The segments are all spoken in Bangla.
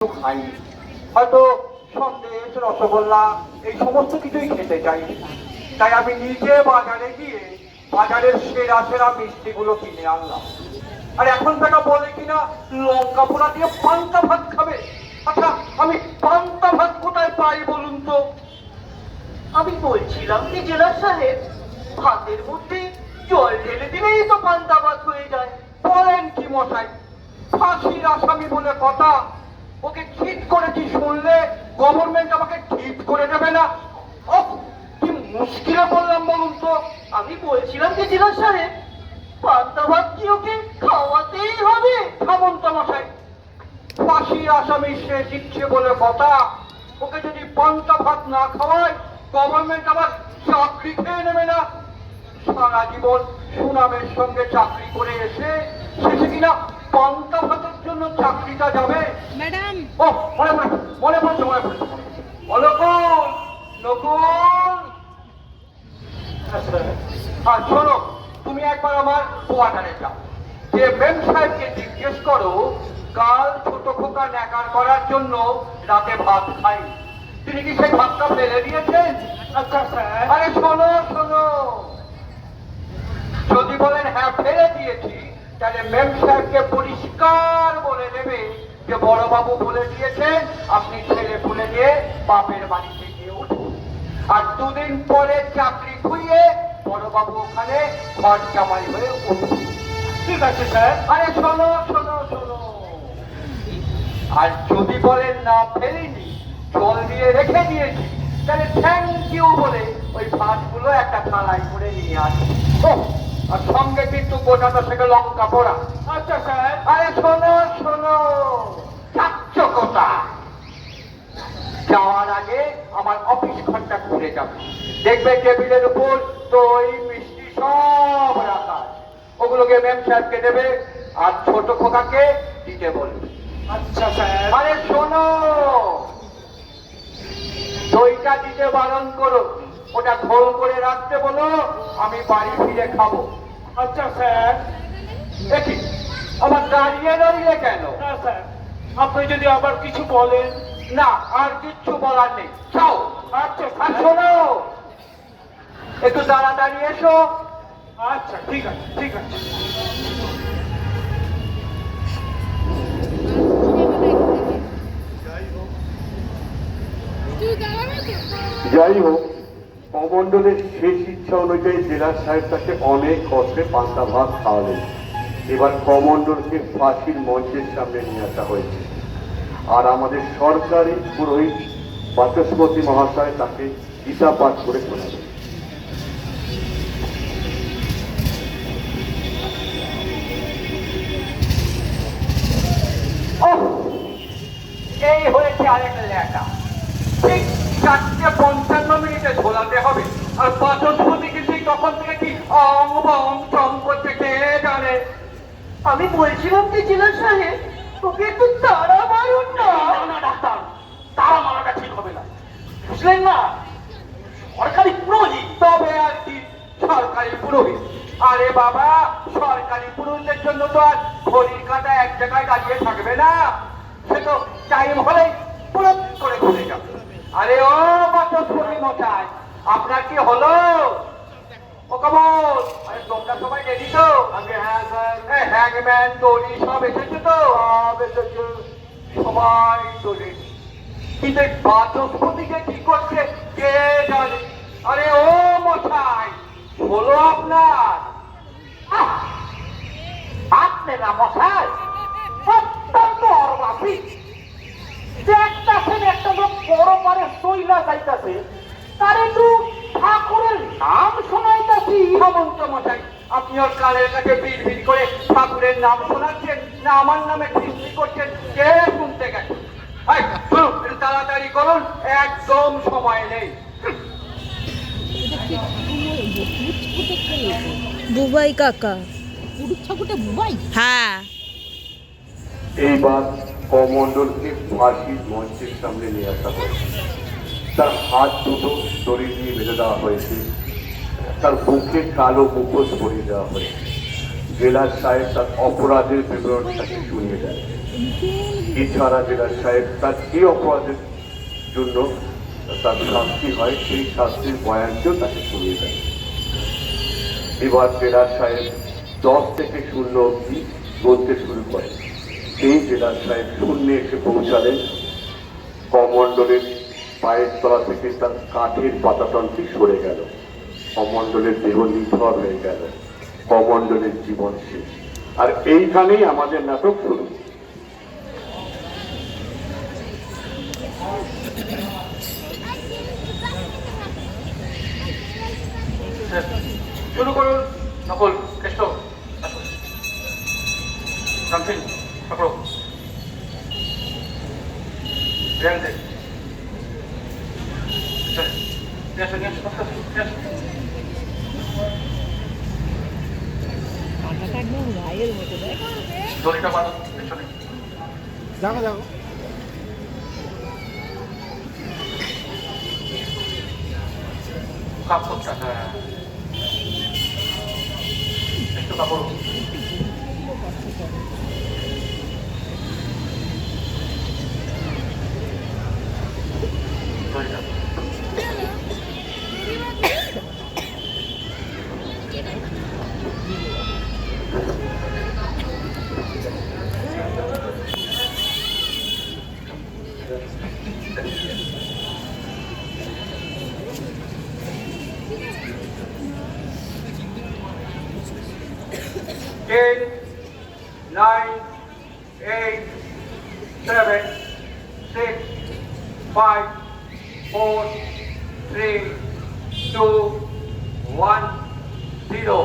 খাইনি, হয়তো সন্দেশ রসগোল্লা এই সমস্ত কিছুই খেতে চাই। তাই আমি নিজে বাজারে গিয়ে বাজারের সেরা সেরা মিষ্টিগুলো কিনে আনলাম। আর এখন তারা বলে কিনা লঙ্কা পোড়া দিয়ে পান্তা ভাত খাবে। আচ্ছা, আমি পান্তা ভাত কোথায় পাই বলুন তো? আমি বলছিলাম যে জেলা সাহেব, ভাতের মধ্যে জল ঢেলে দিলেই তো পান্তা ভাত হয়ে যায়। বলেন কি মশাই, ফাঁসির আসামি বলে কথা, ওকে ঠিক করেছি শুনলে গভর্নমেন্ট আমাকে ঠিক করে দেবে না? ও কি মুশকিলে বললাম বলুন তো। আমি বলছিলাম যে জেলা সাহেব, পান্তা ভাত কি ওকে খাওয়াতেই হবে? থামুন তো মশাই, ফাঁসির আসামি সে দিচ্ছে বলে কথা, ওকে যদি পান্তা ভাত না খাওয়ায় গভর্নমেন্ট আবার চাকরি খেয়ে নেবে না? সারা জীবন সুনামের সঙ্গে চাকরি করে এসে শেষে কিনা পান্তা ভাতের জন্য চাকরিটা যাবে? ম্যাডাম, ও মনে পড়ছে নকুল নকুল। আর শোনো, তুমি একবার আমার কোয়ার্টারে যাও, যে মেম সাহেবকে জিজ্ঞেস করো কাল ছোট খোকা ন্যাকার করার জন্য রাতে ভাত খাই, তিনি কি সেই ভাতটা ফেলে দিয়েছেন? আচ্ছা স্যার। আরে শোনো শোনো, যদি বলেন হ্যাঁ ফেলে দিয়েছি, তাহলে মেম সাহেবকে পরিষ্কার বলে দেবে যে বড়বাবু বলে দিয়েছেন আপনি ছেলে ফুলে দিয়ে বাপের বাড়িতে গিয়ে উঠুন। আর দুদিন পরে চাকরি খুইয়ে বড়বাবু ওখানে ঘর জামাই হয়ে উঠুন। ঠিক আছে স্যার। আরে শোনো শোনো শোনো, আর যদি বলেন না ফেলিনি, জল দিয়ে রেখে দিয়েছি, তাহলে থ্যাংক ইউ বলে ওই ভাতগুলো একটা থালায় করে নিয়ে আসি। ও, আর সঙ্গে কিন্তু গোটা থেকে লঙ্কা পোড়া। আচ্ছা স্যার। আরে শোনো শোনো, যাচ্ছ কোথায়? যাওয়ার আগে আমার অফিস ঘরটা ঘুরে যাবে, দেখবে টেবিলের উপর দই মিষ্টি সব রাখা আছে। ওগুলোকে ম্যাম সাহেবকে দেবে আর ছোট খোকাকে দিতে বলবে। আচ্ছা স্যার। আরে শোনো, দইটা দিতে বারণ করো, ওটা ঘোল করে রাখতে বলো, আমি বাড়ি ফিরে খাবো। আচ্ছা স্যার। দেখি আমার দাঁড়িয়ে রইলে কেন? না স্যার, আপনি যদি আবার কিছু বলেন। না, আর কিচ্ছু বলার নেই, যাও। আচ্ছা আর স্যার। শোনো, একটু তাড়াতাড়ি এসো। আচ্ছা ঠিক আছে ঠিক আছে। যাই হোক, কমন্ডলের শেষ ইচ্ছা অনুযায়ী জেলা সাহেব তাকে অনেক কষ্টে পান্তা ভাত খাওয়ালেন। এবার কমন্ডলকে ফাঁসির মঞ্চের সামনে নিয়ে আসা হয়েছে, আর আমাদের সরকারি পুরোহিত বাচস্পতি মহাশয় তাকে গীতা পাঠ করে শোনাবেন। এই হয়েছে আরেক লেখা, ঠিক 4:55 ঝোলাতে হবে। আর বাচস্পতি কিন্তু তখন থেকে কি অং বং চং করতে কে জানে। আমি বলছিলাম যে জেলা সাহেব, তোকে একটু তাড়া মারুন না। না ডাক্তার, তারা মারাটা ঠিক হবে না, বুঝলেন না? সরকারি পুরোহিত, তবে আর কি সরকারি পুরোহিত। আরে বাবা, সরকারি পুরোহিতের জন্য তো আর ঘড়ির কাঁটা এক জায়গায় দাঁড়িয়ে থাকবে না, সে তো টাইম হলেই পুরো করে ঘুরে যাবে। আরে ও বাচস্পতি মশাই, আপনার কি হলো? ও কমল, আরে তোমরা সবাই রেডি তো? আগে হ্যাঁ স্যার। হ্যাংম্যান দড়ি সব এসেছে তো? সব এসেছে, সবাই তো রেডি। কিন্তু এই বাচস্পতিকে কি করছে কে জানে? আরে ও মশাই, হলো আপনার? আপনি না মশাই, অত্যন্ত অরবাসী। দেখতেছেন একটা লোক বড় করে সইলা যাইতাছে, তার একটু ঠাকুরের নাম শোনাইতাছি। হেমন্ত মশাই, আপনি ওর কানের কাছে ভিড় ভিড় করে ঠাকুরের নাম শোনাচ্ছেন না আমার নামে খিস্তি করছেন? কে শুনতে গেছে? তাড়াতাড়ি করুন, একদম সময় নেই। বুবাই কাকা। হ্যাঁ, এইবার কমন্ডলকে ফাঁসির মঞ্চের সামনে নিয়ে আসা হয়েছে। তার হাত দুটো দড়ি দিয়ে বেঁধে দেওয়া হয়েছে, তার বুকে কালো মুখোশ পরিয়ে দেওয়া হয়েছে। জেলা সাহেব তার অপরাধের বিবরণ তাকে শুনিয়ে দেয়। এছাড়া জেলার সাহেব তার যে অপরাধের জন্য তার শাস্তি হয় সেই শাস্তির বয়ানকেও তাকে শুনিয়ে দেয়। এবার জেলার সাহেব 10 থেকে 0 অব্দি বলতে শুরু করেন। সেই জেলার সাহেব শূন্যে এসে পৌঁছালেন। কমণ্ডলের পায়ের তলা থেকে তার কাঠের পাতাতন্ত্রী সরে গেল। কমণ্ডলের দেহ নিথর হয়ে গেল। কমণ্ডলের জীবন শেষ। আর এইখানেই আমাদের নাটক শুরু। শুরু করুন। নকল কেষ্ট রামসিং পকড়ো ধ্যান দে দড়িটা বাঁধো পেছনে। দেখো দেখো কাপড়টা হ্যাঁ একটু কাপড় দড়িটা Eight, 9, 8, 7, 6, 5, 4, 3, 2, 1, 0.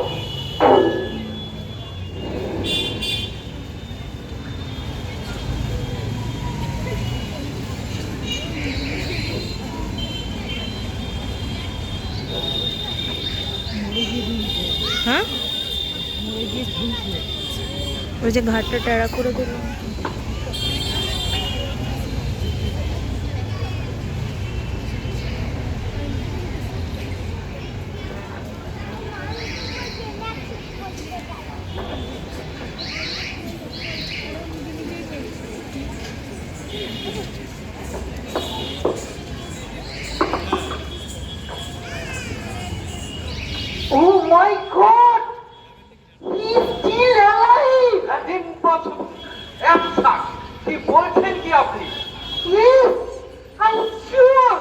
হ্যাঁ ওই যে ঘাটটা টেরা করে দিল। Oh my God! He's still alive! That's impossible. Absurd. কি বলছেন কি আপনি? Yes, I'm sure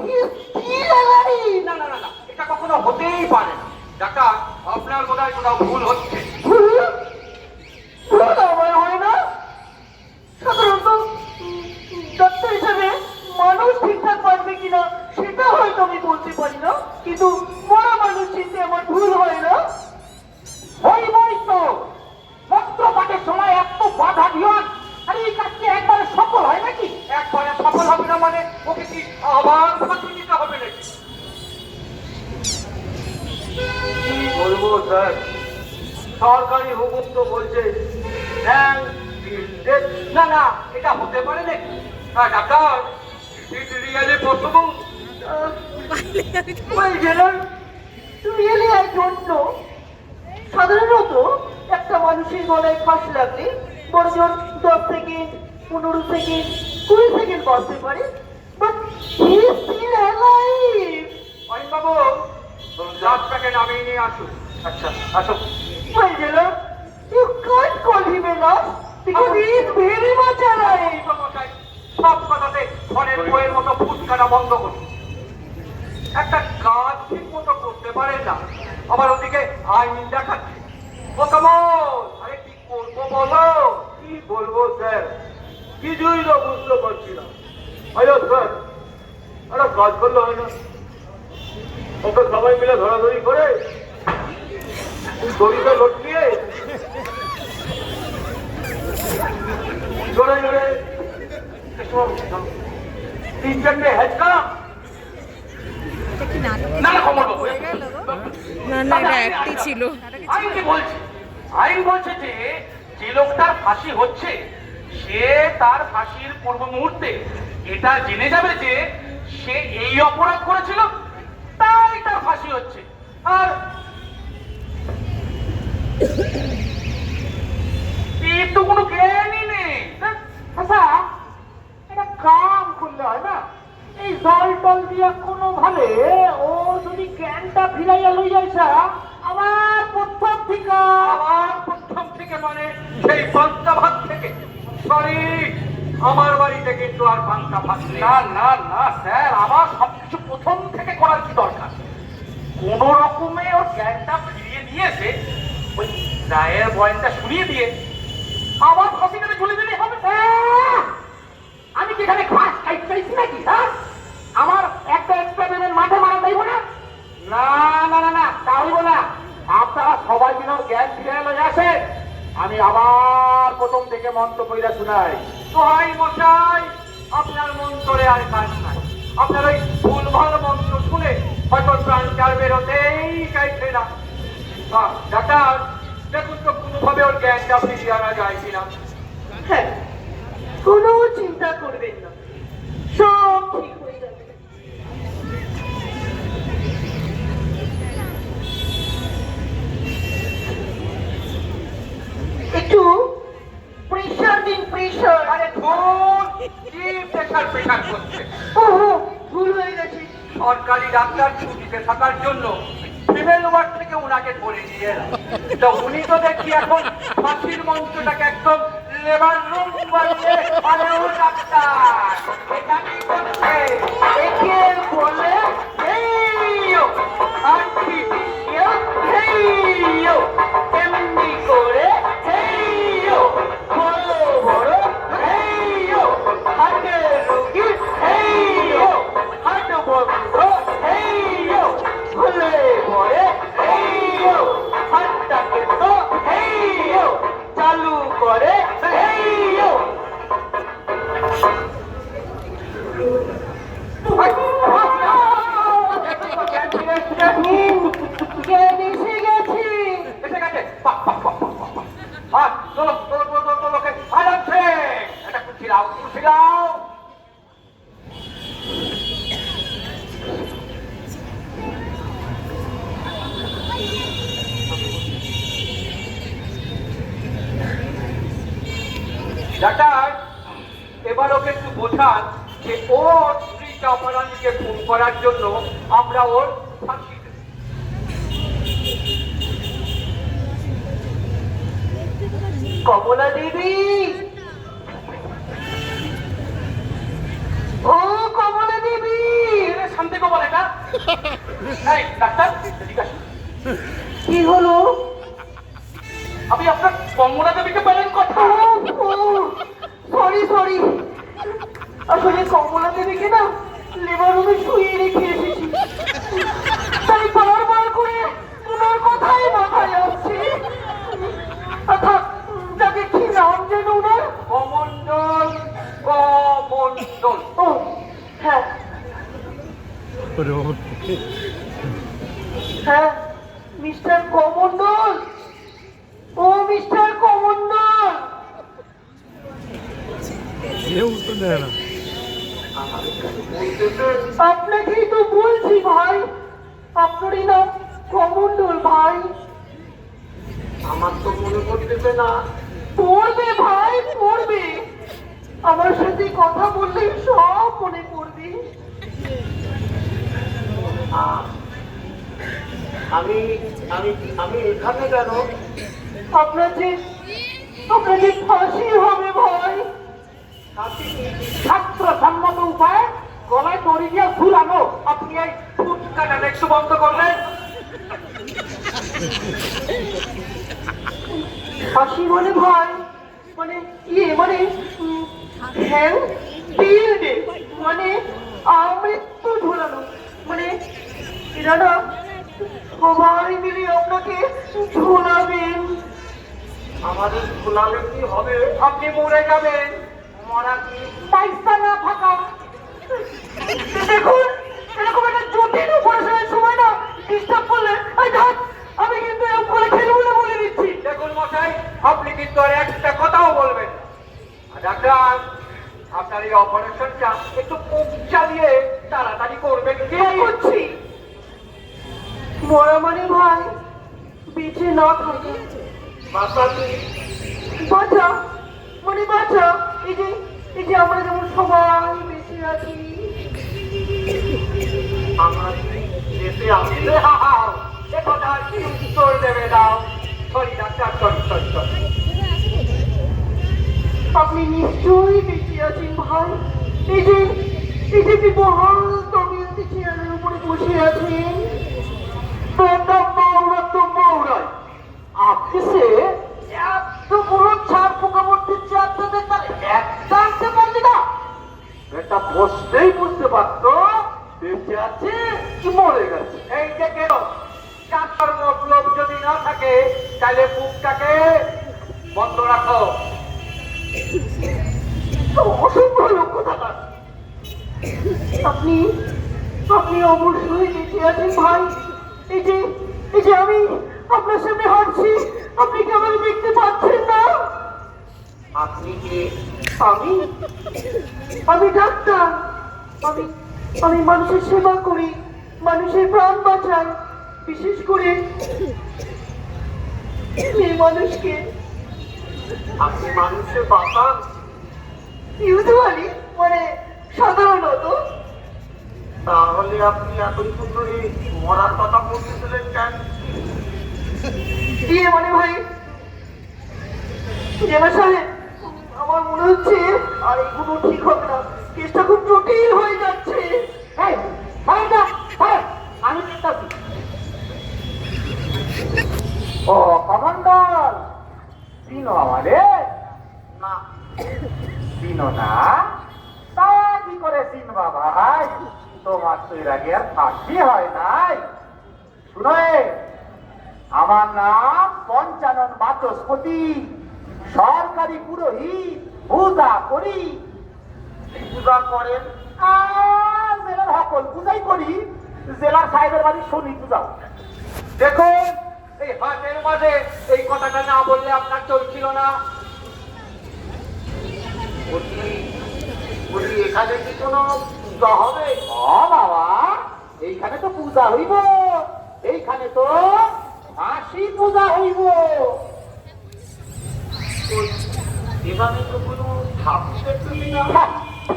he's still alive! না না না না, এটা কখনো হতেই পারে না। ডাক্তার, আপনার বোধহয় কোথাও ভুল হচ্ছে। ভুল আমার হয় না। সাধারণত ডাক্তার হিসাবে মানুষ ঠিকঠাক বাঁচবে কিনা সেটা হয়তো আমি বলতে পারি না, কিন্তু মরা মানুষ চিনতে আমার ভুল হয় না। হইবই তো। মন্ত্রপাঠের সময় এত বাধা দিও না। আরে এই কাজটি একবারে সফল হয় নাকি? একবারে সফল হবে না মানে ওকে কি আবার ফাঁসি দিতে হবে নাকি? কি বলবো স্যার, সরকারি হুকুম তো বলছে না না, এটা হতে পারে নাকি? Doctor, it really possible? Well, General, really I don't know. সাধারণত একটা মানুষের গলায় ফাঁস লাগলে বড়জোর 10 সেকেন্ড, 15 সেকেন্ড, 20 সেকেন্ড বাঁচতে পারে, but he is still alive. Anil বাবু, লাশটাকে নামিয়ে নিয়ে আসুন। আচ্ছা, আসুন। Well, General, you can't call him a nurse because he is very much alive. এই তো মশাই, সব কথাতে ঘরের বইয়ের মতো ফুটকাটা বন্ধ করুন। একটা কাজ ঠিক মতো করতে পারেন না, আবার ওদিকে আইন দেখাচ্ছে। ও কমল, আরে কি করবো বলো? কি বলবো স্যার, কিছুই তো বুঝতে পারছি না। আরে স্যার, একটা কাজ করলে হয় না? ওকে সবাই মিলে ধরাধরি করে দড়িতে লটকিয়ে জোরে জোরে 3-4টে হেঁচকা। না না, কমল বাবু, না না এটা একটি ছিল। আইন কি বলছে? আইন বলছে যে যে লোকটার ফাঁসি হচ্ছে সে তার ফাঁসির পূর্ব মুহূর্তে এটা জেনে যাবে যে সে এই অপরাধ করেছিল, তাই তার ফাঁসি হচ্ছে। আর এর তো কোনো জ্ঞানই নেই। আচ্ছা এটা কাম করলে হয় না, এই জল টল দিয়া কোনো ভাবে ও যদি জ্ঞানটা ফিরাইয়া লই যাইছা আবার প্রথম থেকে মানে সেই পান্তা ভাত থেকে। সরি, আমার বাড়িতে কিন্তু আর পান্তা ভাত নেই। না না না স্যার, আমার সবকিছু প্রথম থেকে করার কি দরকার? কোন রকমে ওর জ্ঞানটা ফিরিয়ে দিয়েছে, ওই রায়ের বয়ানটা শুনিয়ে দিয়ে আবার ফাঁসিটাকে ঝুলে দিলেই হবে। আমি কি এখানে ঘাস খাইতে চাইছি নাকি? হ্যাঁ, আমার একটা এক্সপেরিমেন্ট মাঠে মারা যাইব না? না না না না, তা হইব না। আপনারা সবাই মিলে ওর জ্ঞান ফিরে লয়ে আসেন, আমি আবার প্রথম থেকে মন্ত্র কইরা শুনাই। সহাই মশাই, আপনার মন্ত্রে আর কাজ নাই। আপনার ওই ভুলভাল মন্ত্র শুনে হয়তো প্রাণটার বেরোতেই চাইছে না। ডাক্তার, দেখুন তো কোনোভাবে ওর জ্ঞানটা ফিরিয়ে আনা যায় কিনা। হ্যাঁ, কোনো চিন্তা করবেন না, সব ঠিক হয়ে যাবে। একটু প্রেশার দিন, প্রেশার। আরে ধুর, কি প্রেশার করছে? ওহো, ভুল হয়ে গেছে। সরকারি ডাক্তার ছুটিতে থাকার জন্য ফিমেল ওয়ার্ড থেকে ওনাকে ধরে নিয়ে এলাম। তো উনি তো দেখি এখন ফাঁসির মঞ্চটাকে একদম লেবার রুম বানিয়ে, আরে ও ডাক্তার এটা কি করছে? একে বলে হেইয়ো, আর্টিফিশিয়াল হেইয়ো, এমনি করে হেইয়ো, বড় বড় হেইয়ো, হার্টের রোগী হেইয়ো, হার্ট বন্ধ হেইয়ো, ভুলে পড়ে হেইয়ো, হার্টটাকে তো হেইয়ো, চালু করে হেইয়ো। জ্ঞান এসে গেছে। এসে গেছে? বাহ, বাহ, বাহ, বাহ, বাহ, বাহ। চলো চলো চলো চলো চলো, ওকে আরামসে এটা খুশিলাও খুশিলাও। ডাক্তার, এবার ওকে একটু বোঝান যে ওর স্ত্রী চাপারানিকে খুন করার জন্য আমরা ওর ফাঁসি দেব। কমলা দেবী, ও কমলা দেবী। শান্তি কমল এটা? এই ডাক্তার, এদিকে আসুন। কি হলো? আমি আপনার কমলা দেবীকে পেলেন কথা। সরি সরি, আসলে কমলা দেবীকে না লেবার রুমে শুয়ে রেখে এসেছি, তাই বারবার করে ওনার কথাই মাথায় আসছে। অর্থাৎ যাকে কি নাম যেন ওনার? কমণ্ডল, কমণ্ডল। ও হ্যাঁ হ্যাঁ, মিস্টার কমণ্ডল, ও মিস্টার কমণ্ডল। আপনাকেই তো বলছি ভাই, আপনারই নাম কমণ্ডল ভাই। আমার তো মনে করতেছে না। পড়বে ভাই, পড়বে। আমার সাথে কথা বললে সব মনে পড়বে। আমি আমি আমি এখানে কেন? আপনার যে ফাঁসি হবে ভাই। ছাত্র সম্মত উপায় গলায় দড়ি দিয়ে ঝুলানো। আপনি এই ফুটকাটা একটু বন্ধ করলেন? ফাঁসি মানে ভাই, মানে মানে হ্যাঁ, ফিল্ডে মানে আমৃত্যু ঝুলানো, মানে এরা না সবাই মিলে আপনাকে ঝুলাবেন। আমাদের ঝুলালে কি হবে? আপনি মরে যাবেন। মরা কি পয়সা না থাকা? দেখুন, এরকম একটা জটিল অপারেশনের সময় না ডিস্টার্ব করলে আমি কিন্তু এরকম করে খেলবো না বলে দিচ্ছি। দেখুন মশাই, আপনি কিন্তু আর একটা কথাও বলবেন না। আর ডাক্তার, আপনার এই অপারেশনটা একটু মুখ চালিয়ে তাড়াতাড়ি করবেন। কি করছি? মরা মানে ভাই বেঁচে না থাকে। বাঁচাতে বাঁচা মানে বাঁচা, এই যে এই যে আমরা যেমন সবাই বেঁচে আছি। আমার দেশে আসলে হাহার এ কথা কি উত্তর দেবে দাও? Sorry doctor, sorry. আপনি নিশ্চয়ই বেঁচে আছেন ভাই। এই যে বিবহাল তবিয়তে চেয়ারের উপরে বসে আছেন। মৌরাই আপনি সে এত বড় ছাড় পোকা মধ্যে চেয়ারটাতে তার একটা আনতে পারলি না? এটা বসতেই বুঝতে পারতো বেঁচে আছে কি মরে গেছে। এই যে কেন কাটার মতলব যদি না থাকে তাহলে বুকটাকে বন্ধ রাখো। অসম্ভব লক্ষ্য থাকা। আপনি অবশ্যই বেঁচে আছেন ভাই। এই যে আমি আপনার সামনে হাঁটছি, আপনি কি আমাকে দেখতে পাচ্ছেন না? আপনি কি? আমি ডাক্তার। আমি মানুষের সেবা করি, মানুষের প্রাণ বাঁচাই, বিশেষ করে এই মানুষকে। আপনি মানুষের বাঁচান? ইউজুয়ালি মানে সাধারণত। তাহলে আপনি এতক্ষণ ধরে মরার কথা বলতেছিলেন কেন? দিয়ে মানে ভাই জেলা সাহেব, আমার মনে হচ্ছে আর এগুলো ঠিক হবে না, কেসটা খুব জটিল হয়ে যাচ্ছে। আমি চেষ্টাছি। ও কমান্ডার চিনো আমারে? না চিনো না? তা কি করে চিনবা ভাই? তোমার তো এর আগে আর ফাঁসি হয় নাই। শুনো, আমার নাম পঞ্চানন বাচস্পতি, সরকারি পুরোহিত, পূজা করি। পূজা করেন? জেলার সকল পূজাই করি। জেলার সাহেবের বাড়ি শনি পূজা। দেখুন, এই হাটের মাঝে এই কথাটা না বললে আপনার চলছিল না। এখানে কি কোনো পূজা হবে? বাবা, এইখানে তো পূজা হইব, এইখানে তো হাসি পূজা হইব। এখানে তো কোনো ঠাকুর দেখতেছি না।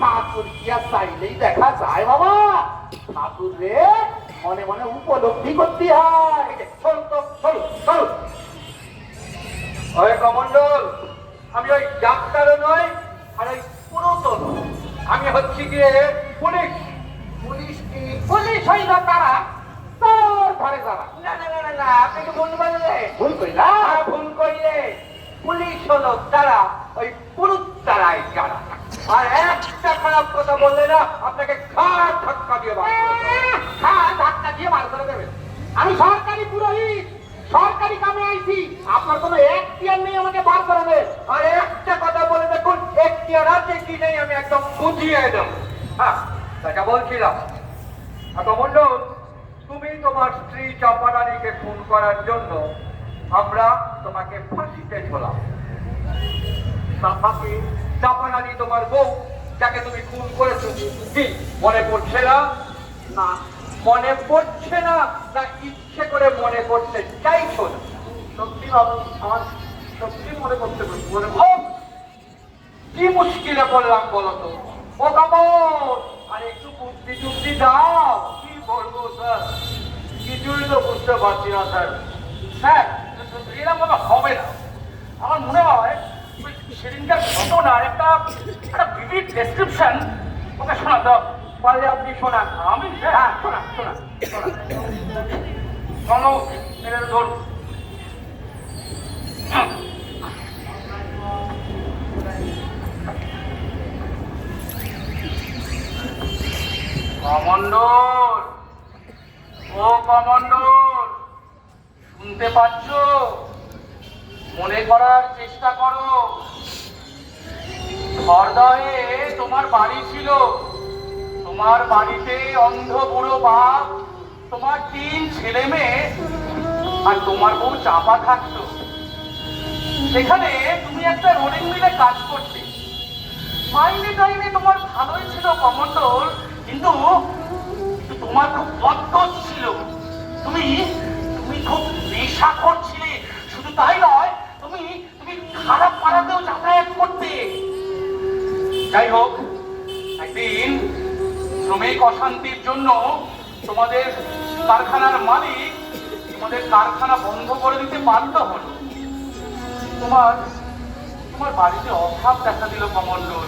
ঠাকুর কি আর চাইলেই দেখা যায় বাবা? ঠাকুর রে মনে মনে উপলব্ধি করতে হয়। চলো। ওই কমন্ডল, আমি ওই ডাক্তারও নয় আর ওই পুরোতো নয়, আমি হচ্ছি গিয়ে পুলিশ। পুলিশ কি? পুলিশ হইল তারা তোর ঘরে যারা। না, আপনি তো ভুল বললে। ভুল করিলে পুলিশ হলো তারা ওই পুরুষ তারাই যারা। আর একটা খারাপ কথা বললে না আপনাকে ঘাট ধাক্কা দিয়ে বার করে দেবে। আমি সরকারি পুরোহিত, সরকারি কামে আইছি, আপনার কোনো এখতিয়ার নেই আমাকে বার করাবে। আর একটা কথা বলে দেখুন, এখতিয়ার আছে কি নেই আমি একদম বুঝিয়ে দেব। হ্যাঁ, সেটা বলছিলাম। কমন্ডল, তুমি তোমার স্ত্রী চাপারানীকে খুন করার জন্য আমরা তোমাকে ফাঁসিতে ঝোলাম। চাপারানী তোমার বউ, যাকে তুমি খুন করেছো, কি মনে পড়ছে না? না মনে পড়ছে না? না ইচ্ছে করে মনে করতে চাইছো না? সত্যি বাবু, আমার সত্যি মনে করতে কি মুশকিলে পড়লাম বলো তো? ও কামড়, আর একটু বুদ্ধি টুদ্ধি দাও। কি বলবো স্যার, কিছুই তো বুঝতে পারছি না স্যার। এরকম ভাবে হবে না। আমার মনে হয় সেদিনকার ঘটনার একটা ভিভিড ডেসক্রিপশন ওকে শোনাতে পারলে আপনি শোনান। আমি হ্যাঁ শোনা শোনো, এর ধরুন। কমন্ডল, ও কমন্ডল, শুনতে পাচ্ছ? মনে করার চেষ্টা করো। খড়দহে তোমার বাড়ি ছিল, তোমার বাড়িতে অন্ধ বুড়ো বাপ, তোমার 3 ছেলে মেয়ে আর তোমার বউ চাপা থাকতো। সেখানে তুমি একটা রোলিং মিলে কাজ করতে। মাইনে টাইনে তোমার ভালোই ছিল কমন্ডল, কিন্তু তোমার খুব বদদোষ ছিল। তুমি খুব নেশাখোর ছিলে। শুধু তাই নয়, তুমি খারাপ পাড়াতেও যাতায়াত করতে। যাই হোক, একদিন শ্রমিক অশান্তির জন্য তোমাদের কারখানার মালিক তোমাদের কারখানা বন্ধ করে দিতে বাধ্য হলো। তোমার তোমার বাড়িতে অভাব দেখা দিল কমণ্ডল,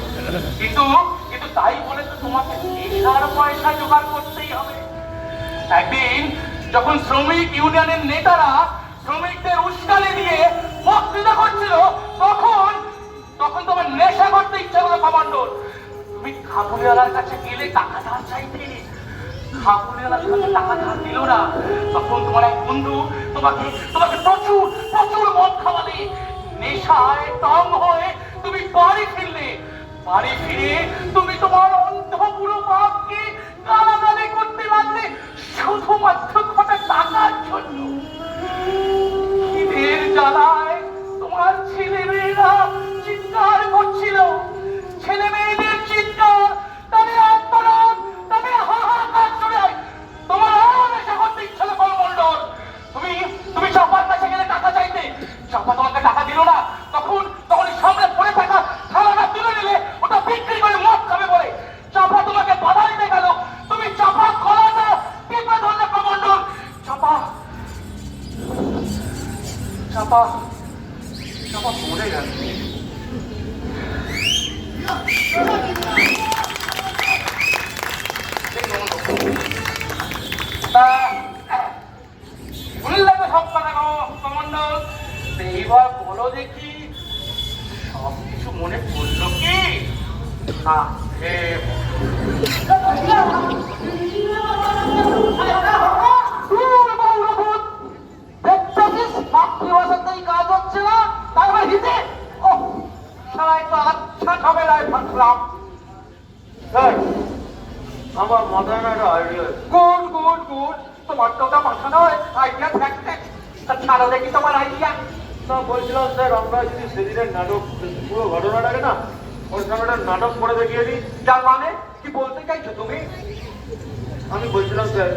কিন্তু কিন্তু তাই বলে তো তোমাকে নেশার পয়সা জোগাড় করতেই হবে। একদিন যখন শ্রমিক ইউনিয়নের নেতারা শ্রমিকদের উস্কানি দিয়ে বক্তৃতা করছিল, তখন তখন তোমার নেশা করতে ইচ্ছা হলো কমণ্ডল। তুমি খাবুলিওয়ালার কাছে গেলে টাকা ধার চাইতে, খাবুলিওয়ালার কাছে টাকা ধার দিল না, তখন তোমার এক বন্ধু তোমাকে তোমাকে প্রচুর প্রচুর মদ খাওয়ালে। নেশায় টং হয়ে তুমি বাড়ি ফিরলে। বাড়ি ফিরে তুমি তোমার অন্ধ পুরো বাপকে গালাগালি করতে লাগলে, শুধুমাত্র কটা টাকার জন্য। খিদের জ্বালায় তোমার ছেলে মেয়েরা চিৎকার করছিল। ছেলে মেয়েদের চিৎকার তবে আন্দোলন, তবে হাহাকার চলে। তোমার আরো নেশা করতে ইচ্ছা হলো কমণ্ডল। তুমি তুমি চাপার কাছে গেলে টাকা চাইতে, চাপা তোমাকে টাকা দিল না, তখন তখন সামনে পড়ে থাকা থালাটা তুলে নিলে ওটা বিক্রি করে মদ খাবে বলে চাপা তোমাকে বাধা দিতে গেল। তুমি চাপা খোলাটা টিপে ধরলে কমণ্ডল। চাপা চাপা চাপা পড়ে গেল। শুনলে তো সব কথা কমণ্ডল, এইবার বলো দেখি সব কিছু মনে পড়লো কি না? কাজ হচ্ছে না, তারপরে হিতে সারাই তো আচ্ছা ঝামেলায় ফাঁসলাম। আমার মাথায় না একটা আইডিয়া। গুড গুড গুড, তোমার তো ওটা মাথা নয়, আইডিয়া থাকতে। ছাড়ো দেখি তোমার আইডিয়া। না, বলছিলাম স্যার, আমরা যদি সেদিনের নাটক পুরো ঘটনাটাকে না ওর সঙ্গে একটা নাটক করে দেখিয়ে দিই। যার মানে কি বলতে চাইছো তুমি? আমি বলছিলাম স্যার,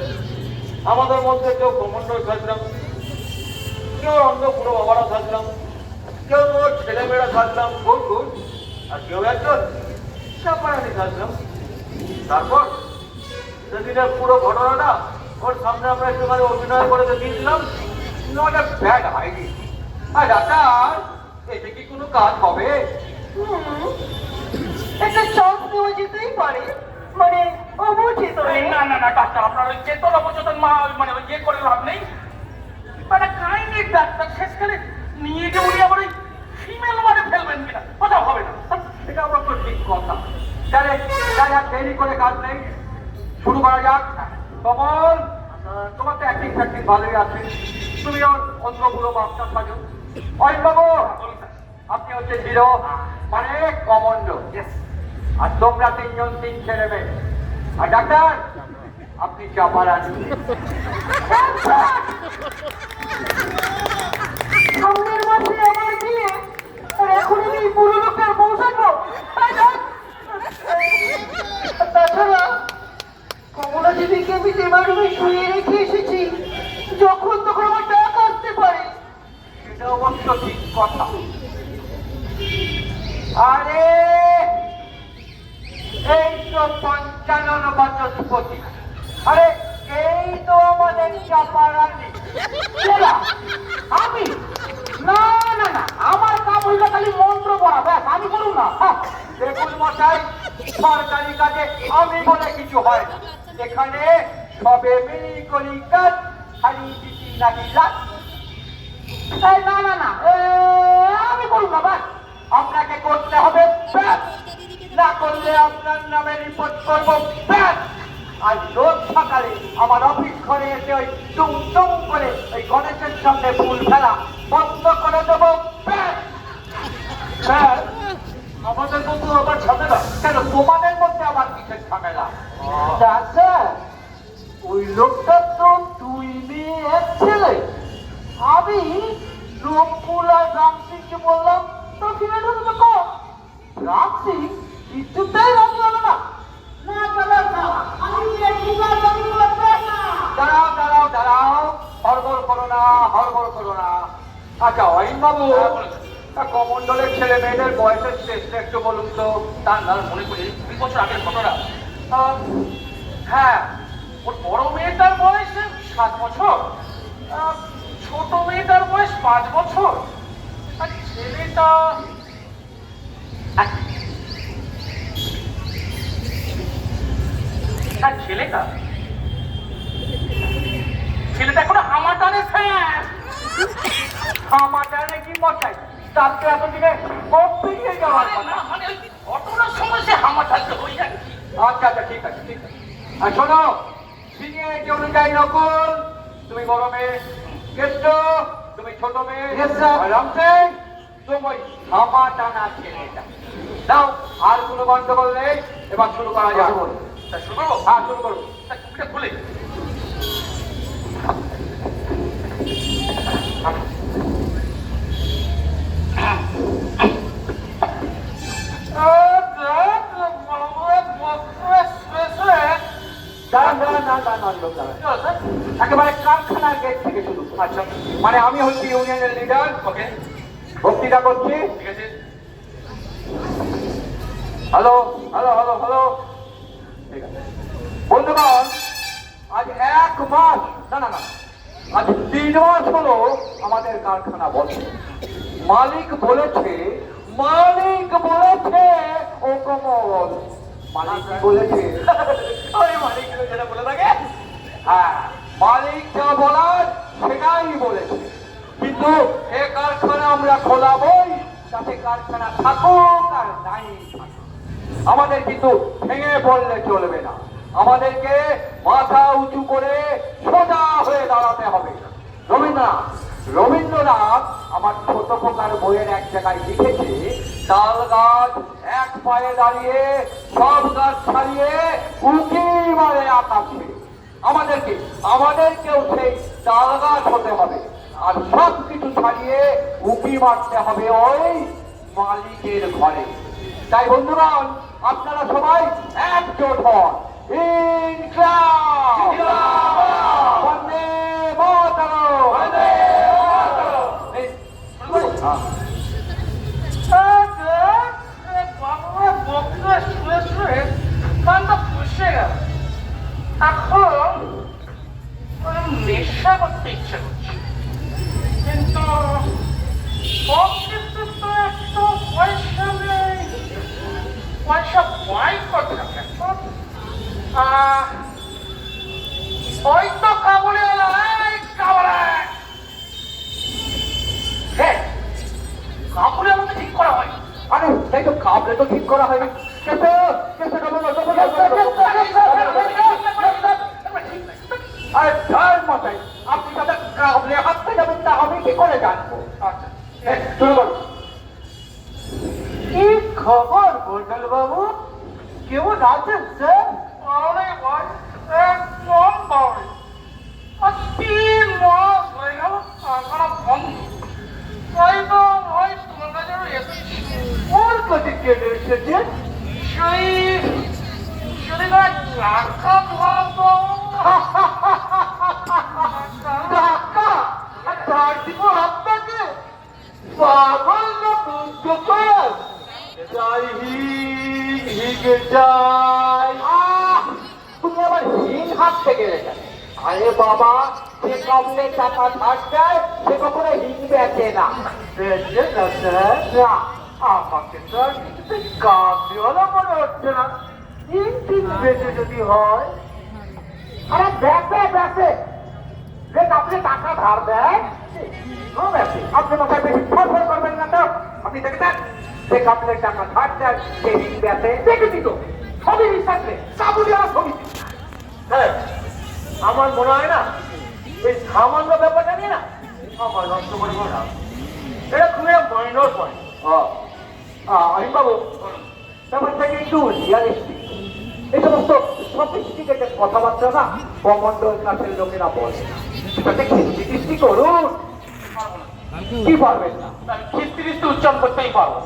আমাদের মধ্যে কেউ কমান্ডার থাকলাম, কেউ অন্ধ পুরো বাবারা থাকলাম, কেউ তোর ছেলেমেয়েরা থাকলাম, গুড গুড, আর কেউ একজন চাপারানি থাকলাম। তারপর সেদিনের পুরো ঘটনাটা ওর সামনে আমরা একটুখানি অভিনয় করে দেখিয়েছিলাম। Not a bad idea. আর ডাক্তার, এতে কি কোনো কাজ হবে? একটা চান্স নেওয়া যেতেই পারে, মানে অবচিত না না না ডাক্তার, আপনার ওই চেতন অবচেতন মানে ওই ইয়ে করে লাভ নেই। মানে কাহিনী ডাক্তার, শেষকালে নিয়ে যে উনি আবার ওই ফিমেল মানে ফেলবেন কিনা, কথা হবে না। এটা আমার তো ঠিক কথা। তাহলে তাহলে আর দেরি করে কাজ নেই, শুরু করা যাক। কমল, তোমার তো অ্যাক্টিং ফ্যাক্টিং ভালোই আছে, তুমি ওর অন্য পুরো বাপটা সাজো। অয়ন বাবু, আপনি হচ্ছে হিরো, মানে কমন্ডো। আর তোমরা তিনজন তিন ছেলে মেয়ে। আর ডাক্তার, আপনি চাপারানি। সামনের মাসে আমার বিয়ে, আর এখন আমি এই বুড়ো লোকটার বউ থাকবো। তাছাড়া কমলা দেবীকে আমি দেবার রুমে শুয়ে রেখে এসেছি, যখন তখন আমার ডাক আসতে পারে। সেটা অবশ্য ঠিক কথা। আরে এই তো 55 বাচস্পতি। আরে এই তো আমাদের চাপারানি। আমি না না না, আমার কাম হইলে খালি মন্ত্র পড়া, ব্যাস আমি বলুন না। দেখুন মশাই, সরকারি কাজে আমি বলে কিছু হয় না। এখানে সবে মিলি করি কাজ, খালি দিদি লাগিলা। না না না, আমি বলুন না, ব্যাস আপনাকে করতে হবে, ব্যাস না করলে আপনার নামে রিপোর্ট করবো, ব্যাস। আজ রোজ সকালে আমার অফিস ঘরে এসে ওই টুম টুম করে ওই গণেশের সামনে ফুল ফেলা বন্ধ করে দেবো, ব্যাস। স্যার, আমাদের মধ্যে আবার ঝামেলা কেন? তোমাদের মধ্যে আবার কিসের ঝামেলা? ডাক্তার, ওই লোকটা তো দুই মেয়ে এক ছেলে। আমি রূপকুল আর রামসিংকে বললাম, তো ফিরে ঢুকতে কম। রামসিং কিছুতেই রাজি হলো না। দাঁড়াও দাঁড়াও দাঁড়াও, হড়বড় করো না, হড়বড় করো না। আচ্ছা অয়ন বাবু, কমণ্ডলের ছেলে মেয়েদের বয়সের শেষটা একটু বলুন তো। তার নাম মনে করি 2 বছর আগের ঘটনা। হ্যাঁ, ওর বড় মেয়েটার বয়স 7 বছর, ছোট মেয়েটার বয়স 5 বছর, আর ছেলেটা ছেলেটা এখনো হামাটানে স্যার। হামাটানে কি মশাই, তারপরে এতদিনে কোপ পেরিয়ে যাওয়ার কথা। মানে ওই ঘটনার সময় সে হামাটাতে হয়ে যায়। আচ্ছা আচ্ছা, ঠিক আছে ঠিক আছে। আর শোনো, সিনিয়রিটি অনুযায়ী নকুল তুমি বড় মেয়ে, কেষ্ট তুমি ছোট মেয়ে, আর রামসেন তুমি হামা টানা ছেলেটা। দাও, আর কোনো গন্ডগোল নেই, এবার শুরু করা যাক। তা শুরু করবো? হ্যাঁ, শুরু করো। তা টুপিটা খুলে দাঁড়ান দাঁড়ান দাঁড়ান দাঁড়ান লোক দাঁড়ান। একেবারে কারখানার গেট থেকে শুরু। আচ্ছা, মানে আমি হচ্ছি ইউনিয়নের লিডার, ওকে, বক্তৃতা করছি। ঠিক আছে। হ্যালো হ্যালো হ্যালো হ্যালো, ঠিক আছে বন্ধুগণ, আজ 1 মাস, না না না, আজ 3 মাস হলো আমাদের কারখানা বন্ধ। মালিক বলেছে ও কমল, মালিক কি বলেছে? ওই মালিক যেটা বলে থাকে। হ্যাঁ, মালিক যা বলার সেটাই বলেছে। কিন্তু এ কারখানা আমরা খোলাবই, তাতে কারখানা থাকুক আর নাই থাকুক। আমাদের কিন্তু ভেঙে পড়লে চলবে না, আমাদেরকে মাথা উঁচু করে সোজা হয়ে দাঁড়াতে হবে। রবীন্দ্রনাথ আমার ছোট খোকার বইয়ের এক জায়গায় লিখেছে, তাল গাছ এক পায়ে দাঁড়িয়ে সব গাছ ছাড়িয়ে উঁকি মারে আকাশে। আমাদেরকেও সেই তাল গাছ হতে হবে, আর সব কিছু ছাড়িয়ে উঁকি মারতে হবে ওই মালিকের ঘরে। তাই বন্ধুগণ, আপনারা সবাই একজোট হন। ইনকলাব! বন্দে মাতরম! এই, হ্যাঁ। এখন নেশা করতে ইচ্ছে করছে, কিন্তু পকেটে তো একটু পয়সা নেই। পয়সা পাই কোথা থেকে? ওই তো কাবুলে এলো, এই কাবুলে। হ্যাঁ, কাবুলে আমাকে ঠিক করা হয়। আরে তাই তো, কাবলে তো ঠিক করা হয়নি। আরে ধর মশাই, আপনি যাতে কাবলে হাঁটতে যাবেন তা আমি কি করে জানবো? আচ্ছা, শুরু করুন। কি খবর গোটাল বাবু, কেমন আছেন স্যার? আরে ভাই, একদম বাড়ি। আর 3 মাস হয়ে গেল কারখানা বন্ধ। তাই তো ভাই তোমার কাছে এসেছি। ওর কাছে কেটে এসেছে? সেই যদি না টাকা ধরতো। টাকা? আর তার দিব আপনাকে? পাগল না বুঝতে পার? যাই হিগে যাই। তুমি আবার হিং হাত থেকে গেলে। আরে বাবা, যে কাবলে টাকা ধার দেয় সে কখনো হিং বেচে না। বেঁচে না স্যার? না, আমাকে তো আর কিছুতে কাজওয়ালা মনে হচ্ছে না। ইঞ্জিন বেঁচে যদি হয়। আরে বেচে যে কাবলে টাকা ধার দেয় ও বেচে। আপনি মাথায় বেশি ফরফর করবেন না তো। আপনি দেখেছেন যে কাবলে টাকা ধার দেয় সে হিং বেচে? দেখেছি তো, ছবি থাকলে কাবুলি আমার ছবি। হ্যাঁ, আমার মনে হয় না এই সামান্য ব্যাপারটা নিয়ে না আমার নষ্ট করবো না। এটা খুবই মাইনর পয়েন্ট। বাবু, ব্যাপারটাকে একটু রিয়ালিস্টিক, এই সমস্ত সফিস্টিকেটেড কথাবার্তা না কমন্ডল ক্লাসের লোকেরা বলে। সেটাকে খিস্তি করুন। কি পারবেন না? আমি খিস্তিরিস্তি উচ্চারণ করতেই পারবো।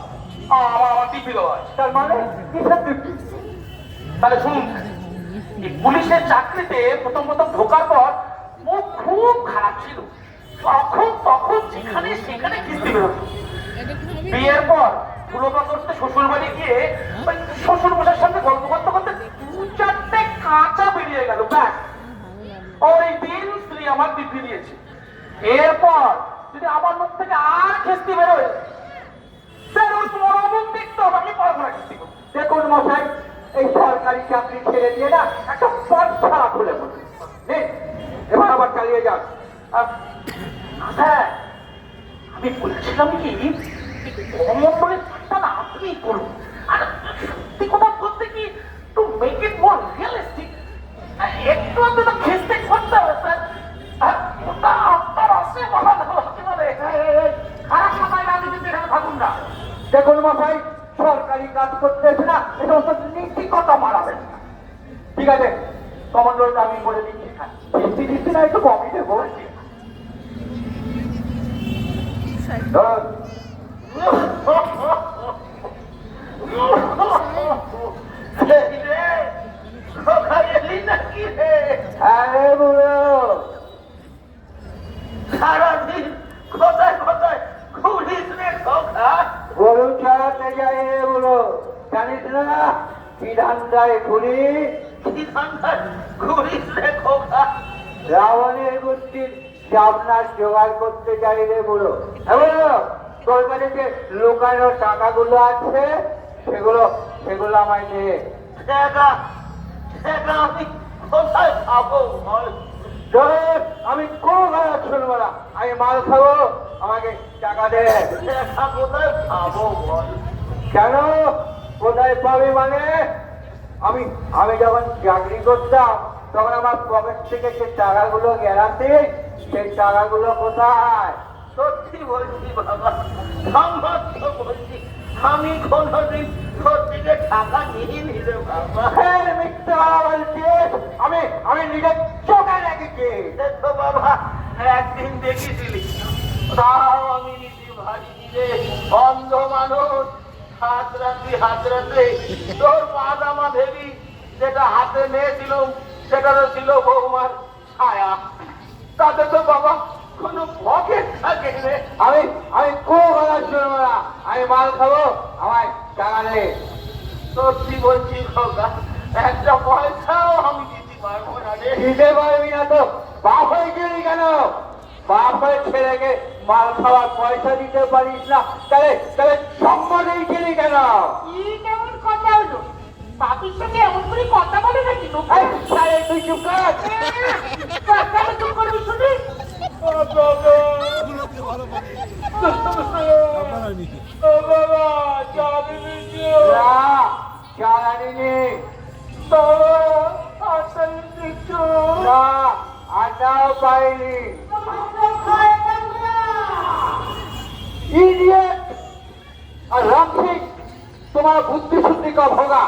আমার দিব্যি হয়। তার মানে কিসের তৃপ্তি? তাহলে শুনুন, এই পুলিশের চাকরিতে প্রথম ঢোকার পর মুখ খুব খারাপ ছিল। তখন যেখানে সেখানে কিস্তি বেরোতো। বিয়ের পর পুরোটা করতে শ্বশুর বাড়ি গিয়ে ওই শ্বশুর মশার সাথে গল্প করতে করতে 2-4টে কাঁচা বেরিয়ে গেল ব্যাস। ওই দিন স্ত্রী আমার দিব্যি দিয়েছে। এরপর যদি আমার মুখ থেকে আর খেস্তি বেরোয় আমি পারবো না খেস্তি করতে। দেখুন মশাই, এই সরকারি চাকরি ছেড়ে দিয়ে না একটা পাঠশালা খুলে বসে এবার আবার চালিয়ে যান। হ্যাঁ, আমি বলছিলাম কি কমন্ডলের কাজটা না আপনি করুন। আর সত্যি কথা বলতে কি to make it more realistic একটু তো খেস্তে করতে হবে স্যার। ওটা আপনার আছে বলা হতে পারে। খারাপ মাথায় রাজনীতি এখানে থাকুন না। দেখুন মশাই, সরকারি কাজ করতে এসে না এ সমস্ত নীতিকতা মারাবেন না। ঠিক আছে, কমান্ডারটা আমি বলে দিচ্ছি, বেশি দিচ্ছি না, একটু কমই দেবো। ধরুন, আরে বুড়ো, সারাদিন কোথায় কোথায় ঘুরিস রে খোকা? গরু ছাড়াতে যাই রে বুড়ো, জানিস না কি ধান্দায় ঘুরি? কি ধান্দায় ঘুরিস রে খোকা? রাবণের বুদ্ধির জাবনার জোগাড় করতে যাই রে বুড়ো। বুড়ো, তোর কাছে যে লুকানো টাকাগুলো আছে সেগুলো সেগুলো আমায় দে। টাকা টাকা আমি কোথায় পাবো বল? ধর, আমি কোনো কথা শুনবো না, আমি মাল খাবো, আমাকে টাকা দে। টাকা কোথায় পাবো বল? কেন কোথায় পাবি মানে? আমি আমি যখন চাকরি করতাম তখন আমার পকেট থেকে যে টাকাগুলো গেলাতে, সেই টাকাগুলো কোথায়? সত্যি বলছি বাবা, সামর্থ্য বলছি, আমি কোনোদিন তোর থেকে টাকা নিইনি রে বাবা। ফের মিথ্যে কথা বলছিস? আমি আমি নিজের চোখে দেখেছি। দেখো বাবা, একদিন দেখেছিলি, তাও আমি নিজে ভারী রে, অন্ধ মানুষ, হাত রাতে তোর পাজামা ভেবি যেটা হাতে নিয়েছিল সেটারও ছিল বৌমার ছায়া। তাতে তো বাবা কোনো পকেট থাকে রে। আমি আমি কোনো কথা শুনবো না, আমি মাল খাবো, আমায় টাকা দে। সত্যি বলছি খোকা, একটা পয়সাও আমি দিতে পারবো না রে। দিতে পারবি না তো বাপ হয়ে গেলি কেন? বাপ হয়ে ছেলেকে মাল খাওয়ার পয়সা দিতে পারিস না, তাহলে তাহলে সম্মানেই গেলি কেন? কি কেমন কথা হলো? বাপির সঙ্গে এমন করে কথা বলে নাকি? এই, তাহলে তুই চুপ কর। কেন চুপ করবি শুনি? না, জ্বালানি নেই। না, আটাও পাইনি। इडियट और राम सिंह, तुम्हारा बुद्धि शुद्धि का होगा।